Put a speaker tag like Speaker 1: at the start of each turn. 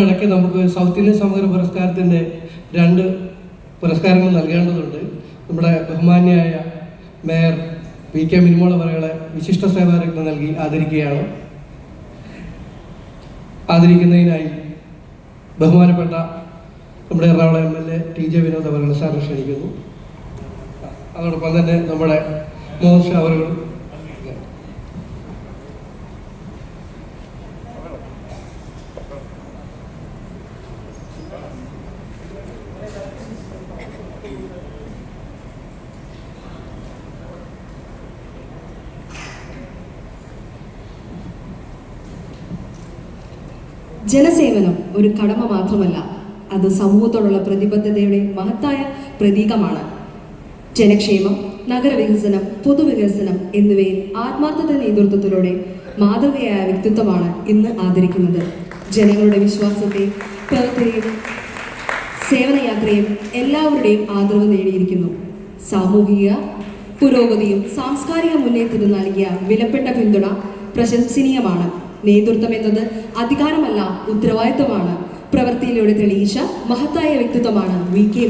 Speaker 1: ഇടയ്ക്ക് നമുക്ക് south Indian സമഗ്ര പുരസ്കാരത്തിൻ്റെ 2 പുരസ്കാരങ്ങൾ നൽകേണ്ടതുണ്ട്. നമ്മുടെ ബഹുമാന്യായ മേയർ VK മിനിമോൾ അവരുടെ വിശിഷ്ട സേവാരത്നം നൽകി ആദരിക്കുകയാണ്. ആദരിക്കുന്നതിനായി ബഹുമാനപ്പെട്ട നമ്മുടെ എറണാകുളം MLA TJ വിനോദ് അവരുടെ സാറിനെ ക്ഷണിക്കുന്നു. അതോടൊപ്പം തന്നെ നമ്മുടെ മോഹൻ ഷാ അവർ
Speaker 2: ജനസേവനം ഒരു കടമ മാത്രമല്ല, അത് സമൂഹത്തോടുള്ള പ്രതിബദ്ധതയുടെ മഹത്തായ പ്രതീകമാണ്. ജനക്ഷേമം, നഗരവികസനം, പൊതുവികസനം എന്നിവയിൽ ആത്മാർത്ഥത നേതൃത്വത്തിലൂടെ മാതൃകയായ വ്യക്തിത്വമാണ് ഇന്ന് ആദരിക്കുന്നത്. ജനങ്ങളുടെ വിശ്വാസത്തെ പ്രവൃത്തിയും സേവനയാത്രയും എല്ലാവരുടെയും ആദരവ് നേടിയിരിക്കുന്നു. സാമൂഹിക പുരോഗതിയും സാംസ്കാരിക മുന്നേറ്റത്തിനും നൽകിയ വിലപ്പെട്ട പിന്തുണ പ്രശംസനീയമാണ്. നേതൃത്വം എന്നത് അധികാരമല്ല, ഉത്തരവാദിത്തമാണ്. പ്രവൃത്തിയിലൂടെ തെളിയിച്ച മഹത്തായ വ്യക്തിത്വമാണ് VK